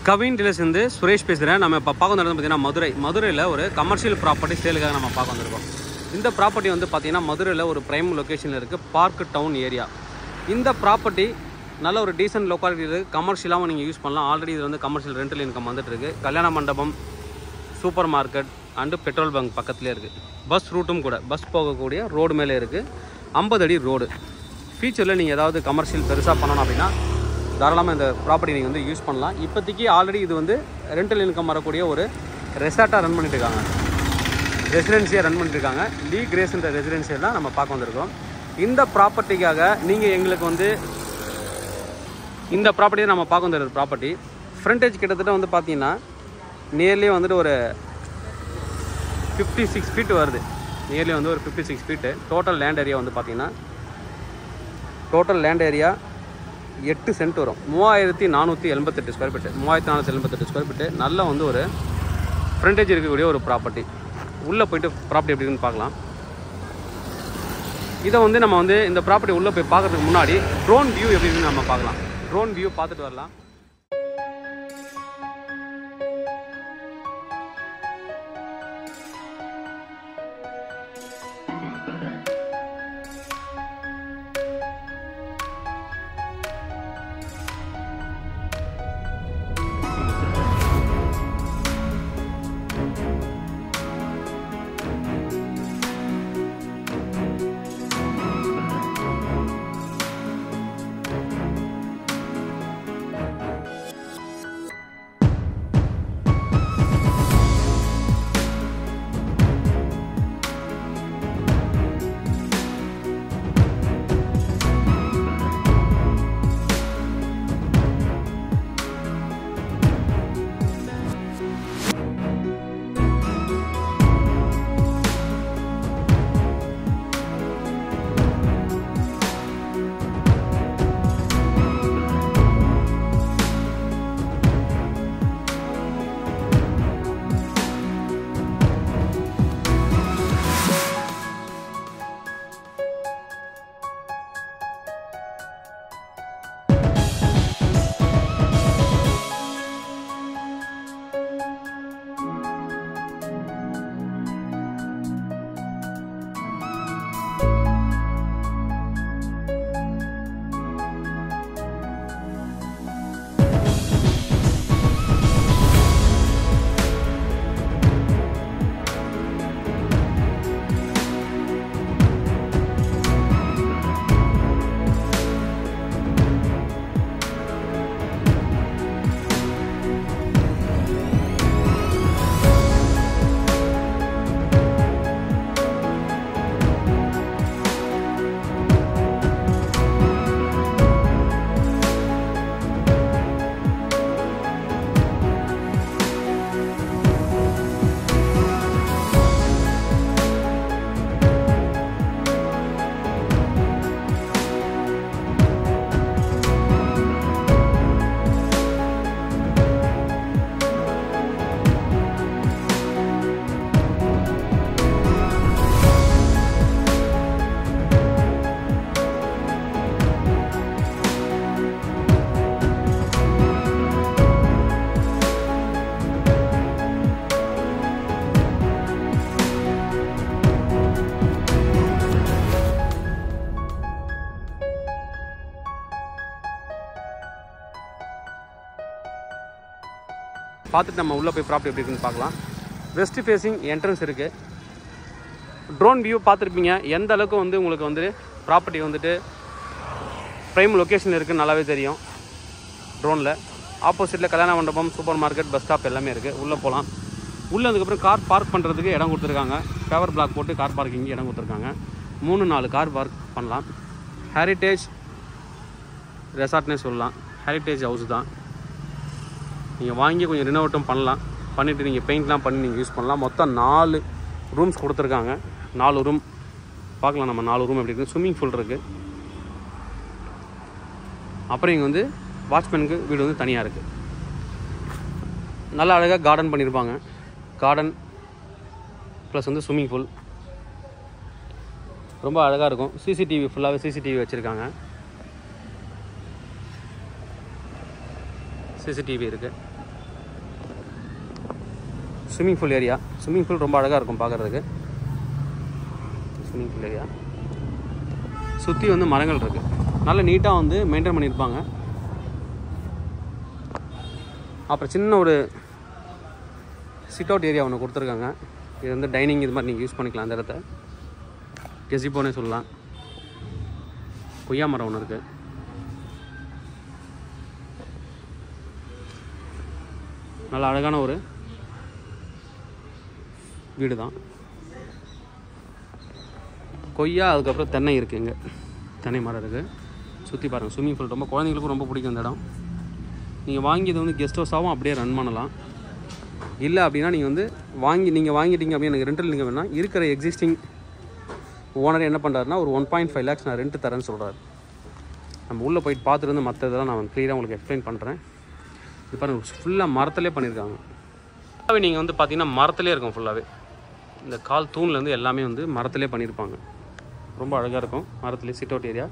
Kavin dealers வந்து சுரேஷ் பேசுகிறேன். நம்ம இப்போ பார்க்க வந்தது பார்த்தீங்கன்னா மதுரையில் ஒரு கமர்ஷியல் ப்ராப்பர்ட்டி சேலுக்காக நம்ம பார்க்க வந்திருக்கோம். இந்த ப்ராப்பர்ட்டி வந்து பார்த்திங்கன்னா மதுரையில் ஒரு ப்ரைம் லொக்கேஷனில் இருக்குது, பார்க் டவுன் ஏரியா. இந்த ப்ராப்பர்ட்டி நல்ல ஒரு டீசென்ட் லொக்காலிட்டி இருக்குது, கமர்ஷியலாகவும் நீங்கள் யூஸ் பண்ணலாம். ஆல்ரெடி இது வந்து கமர்ஷியல் ரெண்டல் இன்கம் வந்துட்டுருக்கு. கல்யாண மண்டபம், super market and petrol bunk பக்கத்துலேயே இருக்குது. பஸ் ரூட்டும் கூட, பஸ் போகக்கூடிய ரோடு மேலே இருக்குது. 50 அடி ரோடு. ஃபியூச்சரில் நீங்கள் ஏதாவது கமர்ஷியல் பெருசாக பண்ணணும் அப்படின்னா தாராளமாக இந்த ப்ராப்பர்ட்டி நீங்கள் வந்து யூஸ் பண்ணலாம். இப்போதைக்கு ஆல்ரெடி இது வந்து ரெண்டல் இன்கம் வரக்கூடிய ஒரு ரெசார்ட்டாக ரன் பண்ணிட்டுருக்காங்க, ரெசிடென்சியாக ரன் பண்ணிட்டுருக்காங்க. லீ கிரேஸ்ன்ற ரெசிடென்சியை தான் நம்ம பார்க்க வந்திருக்கோம். இந்த ப்ராப்பர்ட்டிக்காக நீங்கள் எங்களுக்கு வந்து இந்த ப்ராப்பர்ட்டியை நம்ம பார்க்க வந்துருக்க ப்ராப்பர்ட்டி ஃப்ரண்டேஜ் கிட்டத்தட்ட வந்து பார்த்தீங்கன்னா நியர்லி வந்துட்டு ஒரு 56 ஃபீட் வருது. நியர்லி வந்து ஒரு 56 ஃபீட்டு. டோட்டல் லேண்ட் ஏரியா வந்து பார்த்தீங்கன்னா டோட்டல் லேண்ட் ஏரியா 8 சென்ட் வரும். 3478 ஸ்கொயர் ஃபீட்டு. 3478 square feet. நல்ல வந்து ஒரு ஃப்ரண்டேஜ் இருக்கக்கூடிய ஒரு ப்ராப்பர்ட்டி. உள்ளே போய்ட்டு ப்ராப்பர்ட்டி எப்படி இருக்குன்னு பார்க்கலாம். இதை வந்து நம்ம வந்து இந்த ப்ராப்பர்ட்டி உள்ளே போய் பார்க்குறதுக்கு முன்னாடி ட்ரோன் வியூ எப்படி இருக்குன்னு நம்ம பார்க்கலாம். ட்ரோன் வியூ பார்த்துட்டு வரலாம். பார்த்துட்டு நம்ம உள்ளே போய் ப்ராப்பர்ட்டி எப்படி இருக்குன்னு பார்க்கலாம். வெஸ்ட் ஃபேஸிங் என்ட்ரன்ஸ் இருக்குது. ட்ரோன் வியூ பார்த்துருப்பீங்க. எந்த அளவுக்கு வந்து உங்களுக்கு வந்து ப்ராப்பர்ட்டி வந்துட்டு ப்ரைம் லொக்கேஷன் இருக்குதுன்னு நல்லாவே தெரியும். ட்ரோனில் ஆப்போசிட்டில் கல்யாண மண்டபம், சூப்பர் மார்க்கெட், பஸ் ஸ்டாப் எல்லாமே இருக்குது. உள்ளே போகலாம். உள்ளே அதுக்கப்புறம் கார் பார்க் பண்ணுறதுக்கு இடம் கொடுத்துருக்காங்க. ஃபேவர் பிளாக் போட்டு கார் பார்க்கிங் இடம் கொடுத்துருக்காங்க. 3-4 கார் பார்க் பண்ணலாம். ஹெரிட்டேஜ் ரெசார்ட்னே சொல்லலாம். ஹெரிட்டேஜ் ஹவுஸ் தான். நீங்கள் வாங்கி கொஞ்சம் ரினோவேட்டும் பண்ணலாம். பண்ணிவிட்டு நீங்கள் பெயிண்ட்லாம் பண்ணி நீங்கள் யூஸ் பண்ணலாம். மொத்தம் 4 ரூம்ஸ் கொடுத்துருக்காங்க. 4 ரூம் பார்க்கலாம். நம்ம 4 ரூம் எப்படி இருக்குது. ஸ்விம்மிங் பூல் இருக்குது. அப்புறம் இங்கே வந்து வாட்ச்மேனுக்கு வீடு வந்து தனியாக இருக்குது. நல்லா அழகாக கார்டன் பண்ணியிருப்பாங்க. கார்டன் ப்ளஸ் வந்து ஸ்விம்மிங் பூல் ரொம்ப அழகாக இருக்கும். சிசிடிவி ஃபுல்லாகவே சிசிடிவி வச்சுருக்காங்க. சிசிடிவி இருக்குது. Swimming pool area. Swimming pool ரொம்ப அழகாக இருக்கும் பார்க்குறதுக்கு. ஸ்விம்மிங் பூல் ஏரியா சுற்றி வந்து மரங்கள் இருக்குது. நல்ல நீட்டாக வந்து மெயின்டைன் பண்ணியிருப்பாங்க. அப்புறம் சின்ன ஒரு சிட் அவுட் ஏரியா ஒன்று கொடுத்துருக்காங்க. இது வந்து டைனிங் இது மாதிரி நீங்கள் யூஸ் பண்ணிக்கலாம். அந்த இடத்த கெசிப்போனே சொல்லலாம். கொய்யா மரம் ஒன்று இருக்குது. நல்ல அழகான ஒரு வீடு தான். கொய்யா, அதுக்கப்புறம் தென்னை இருக்குது. இங்கே தென்னை மரம் இருக்குது. சுற்றி பாருங்கள். ஸ்விம்மிங் பூல் ரொம்ப குழந்தைங்களுக்கும் ரொம்ப பிடிக்கும் இந்த இடம். நீங்கள் வாங்கி இதை வந்து கெஸ்ட் ஹவுஸாகவும் அப்படியே ரன் பண்ணலாம். இல்லை அப்படின்னா நீங்கள் வந்து நீங்கள் வாங்கிட்டீங்க அப்படின்னு எனக்கு ரெண்டில் நீங்கள் வேணால் இருக்கிற எக்ஸிஸ்டிங் ஓனர் என்ன பண்ணுறாருன்னா ஒரு 1.5 lakhs நான் ரெண்ட் தரேன்னு சொல்கிறாரு. நம்ம உள்ளே போயிட்டு பார்த்துட்டு வந்து மற்ற இதெல்லாம் நான் க்ளியராக உங்களுக்கு எக்ஸ்பிளைன் பண்ணுறேன். இது பாருங்கள், ஃபுல்லாக மரத்துலேயே பண்ணியிருக்காங்க. ஃபுல்லாகவே நீங்கள் வந்து பார்த்தீங்கன்னா மரத்துலேயே இருக்கும். ஃபுல்லாகவே இந்த கால் தூண்லேருந்து எல்லாமே வந்து மரத்துலேயே பண்ணியிருப்பாங்க. ரொம்ப அழகாக இருக்கும். மரத்துலேயே சிட் அவுட் ஏரியா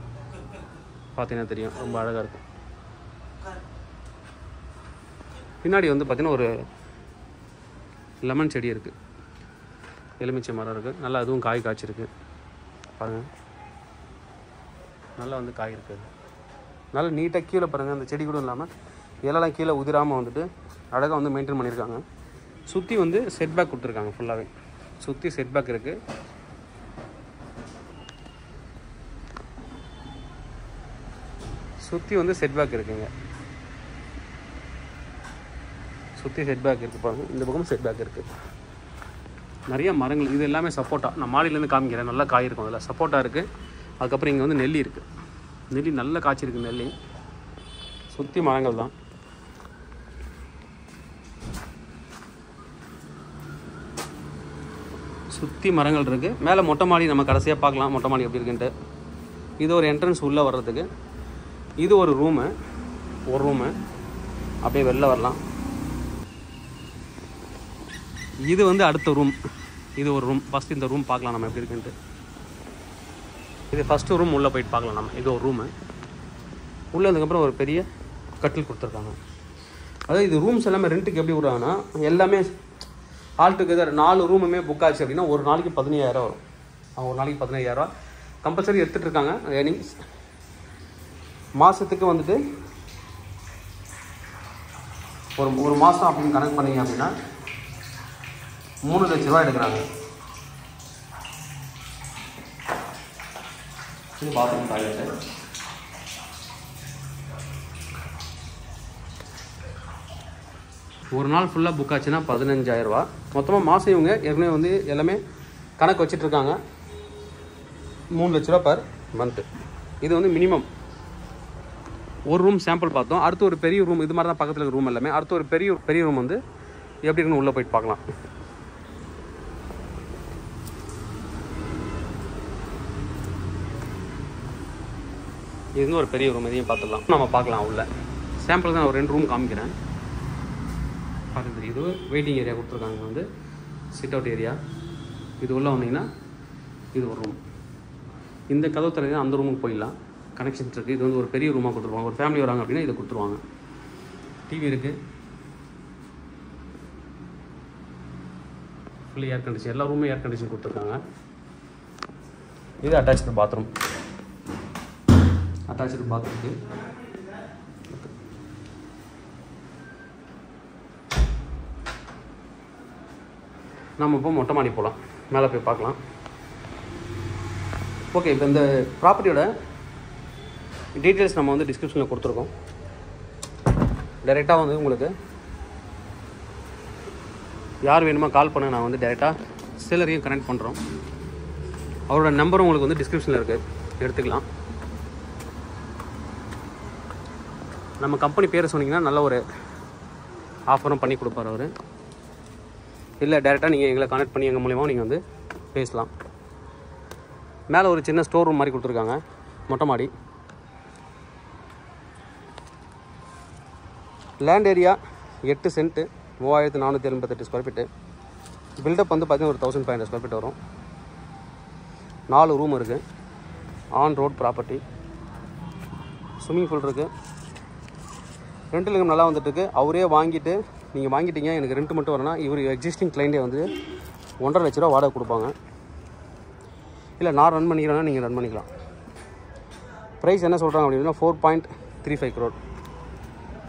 பார்த்தீங்கன்னா தெரியும். ரொம்ப அழகாக இருக்கும். பின்னாடி வந்து பார்த்திங்கன்னா ஒரு லெமன் செடி இருக்குது. எலுமிச்சை மரம் இருக்குது. நல்லா அதுவும் காய் காய்ச்சிருக்கு பாருங்கள். நல்லா வந்து காய் இருக்குது. நல்லா நீட்டாக கீழே பாருங்கள். அந்த செடி கூட இல்லாமல் இலெல்லாம் கீழே உதிராமல் வந்துட்டு அழகாக வந்து மெயின்டைன் பண்ணியிருக்காங்க. சுற்றி வந்து செட்பேக் கொடுத்துருக்காங்க. ஃபுல்லாகவே சுற்றி செட்பேக் இருக்குது. சுற்றி வந்து செட்பேக் இருக்குங்க. சுற்றி செட்பேக் இருக்குது பாருங்கள். இந்த பக்கம் செட்பேக் இருக்குது. நிறைய மரங்கள். இது எல்லாமே சப்போட்டா. நான் மாடியிலேருந்து காமிக்கிறேன். நல்லா காய் இருக்கும். அதில் சப்போட்டா இருக்குது. அதுக்கப்புறம் இங்கே வந்து நெல்லி இருக்குது. நெல்லி நல்ல காய்ச்சி இருக்குது. நெல்லி சுற்றி மரங்கள் தான். சுற்றி மரங்கள் இருக்குது. மேலே மொட்டை மாடி நம்ம கடைசியாக பார்க்கலாம். மொட்டை மாடி எப்படி இருக்குன்ட்டு. இது ஒரு என்ட்ரன்ஸ் உள்ளே வர்றதுக்கு. இது ஒரு ரூமு. அப்படியே வெளில வரலாம். இது வந்து அடுத்த ரூம். இது ஒரு ரூம். ஃபஸ்ட்டு இந்த ரூம் பார்க்கலாம் நம்ம எப்படி இருக்குன்ட்டு. இது ஃபஸ்ட்டு ரூம். உள்ளே போயிட்டு பார்க்கலாம் நம்ம. இது ஒரு ரூமு. உள்ளே வந்ததுக்கப்புறம் ஒரு பெரிய கட்டில் கொடுத்துருக்காங்க. அதாவது இது ரூம்ஸ் எல்லாமே ரெண்ட்டுக்கு எப்படி விடுறாங்கன்னா எல்லாமே ஆல் டுகெதர் 4 ரூமுமே புக் ஆச்சு அப்படின்னா ஒரு நாளைக்கு 15,000 வரும். ஒரு நாளைக்கு 15,000 கம்பல்சரி எடுத்துகிட்டு இருக்காங்க. ஏர்னிங்ஸ் மாதத்துக்கு வந்துட்டு ஒரு மாதம் அப்படின்னு கணக்கு பண்ணிங்க அப்படின்னா 3 லட்ச ரூபா எடுக்கிறாங்க. இது பாத்ரூம் டாய்லெட்டு. ஒரு நாள் ஃபுல்லாக புக் ஆச்சுன்னா 15,000 ரூபா. மொத்தமாக மாதம் இவங்க ஏற்கனவே வந்து எல்லாமே கணக்கு வச்சிட்ருக்காங்க. 3 லட்ச ரூபா பர் மந்த்து. இது வந்து மினிமம். ஒரு ரூம் சாம்பிள் பார்த்தோம். அடுத்து ஒரு பெரிய ரூம். இது மாதிரி தான் பக்கத்தில் இருக்க ரூம் எல்லாமே. அடுத்து ஒரு பெரிய ரூம் வந்து எப்படி இருக்குன்னு உள்ளே போயிட்டு பார்க்கலாம். இது வந்து ஒரு பெரிய ரூம். இதையும் பார்த்துடலாம். நம்ம பார்க்கலாம் உள்ள. சாம்பிள் தான் ஒரு 2 ரூம் காமிக்கிறேன். பார்த்து இது வெயிட்டிங் ஏரியா கொடுத்துருக்காங்க. வந்து சிட் அவுட் ஏரியா. இது உள்ளே வந்தீங்கன்னா இது ஒரு ரூம். இந்த கதவு திறந்து அந்த ரூமுக்கு போயிடலாம். கனெக்ஷன்ஸ் இருக்குது. இது வந்து ஒரு பெரிய ரூமாக கொடுத்துருவாங்க. ஒரு ஃபேமிலி வராங்க அப்படின்னா இதை கொடுத்துருவாங்க. டிவி இருக்குது. Fully air condition. எல்லா ரூமும் ஏர் கண்டிஷன் கொடுத்துருக்காங்க. இது அட்டாச்சு பாத்ரூம். அட்டாச்சு பாத்ரூம்க்கு நம்ம இப்போ மொட்டை மாடி போகலாம். மேலே போய் பார்க்கலாம். ஓகே, இப்போ இந்த ப்ராப்பர்ட்டியோட டீட்டெயில்ஸ் நம்ம வந்து டிஸ்கிரிப்ஷனில் கொடுத்துருக்கோம். டைரெக்டாக வந்து உங்களுக்கு யார் வேணுமோ கால் பண்ண நான் வந்து டைரெக்டாக சேலரையும் கனெக்ட் பண்ணுறோம். அவரோட நம்பரும் உங்களுக்கு வந்து டிஸ்கிரிப்ஷனில் இருக்குது, எடுத்துக்கலாம். நம்ம கம்பெனி பேரை சொன்னீங்கன்னா நல்ல ஒரு ஆஃபரும் பண்ணி கொடுப்பார் அவர். இல்லை டேரெக்டாக நீங்கள் எங்களை கான்டெக்ட் பண்ணி எங்கள் மூலியமாக நீங்கள் வந்து பேசலாம். மேலே ஒரு சின்ன ஸ்டோர் ரூம் மாதிரி கொடுத்துருக்காங்க. மொட்டை மாடி. Land area 8 cent 3488 square feet. Built up வந்து பார்த்தீங்கன்னா ஒரு 1500 ஸ்கொயர் ஃபீட் வரும். 4 ரூம் இருக்குது. On road property. Swimming pool இருக்குது. ரெண்டல் இன்கம் நல்லா வந்துட்டுருக்கு. அவரே வாங்கிட்டு நீங்கள் வாங்கிட்டீங்க எனக்கு ரெண்ட் மட்டும் வரனா இவர் எக்ஸிஸ்டிங் கிளைண்டே வந்து 1.5 லட்ச ரூபா வாடகை கொடுப்பாங்க. இல்லை நான் ரன் பண்ணிக்கிறேன்னா நீங்கள் ரன் பண்ணிக்கலாம். ப்ரைஸ் என்ன சொல்கிறாங்க அப்படின்னா 4.35 crore,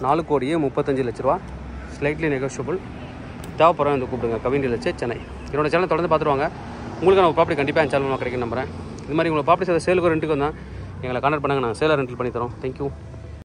4,35,00,000 ஸ்லைட்லி நெகோஷியபிள். தேவைப்படுறோம் இந்த கூப்பிடுங்க. Kavin real estate Chennai. என்னோட சேனல் தொடர்ந்து பார்த்துருவாங்க. உங்களுக்கு நான் ப்ராப்பர்ட்டி கண்டிப்பாக என் சேனல் கிடைக்கும் நம்புறேன். இது மாதிரி உங்களை ப்ராப்பர்ட்டி சேலுக்கு ரெண்ட்டுக்கு வந்தால் எங்களை கான்டாக்ட் பண்ணுங்கள். நாங்கள் சேலை ரெண்டில் பண்ணி தரோம். தேங்க்யூ.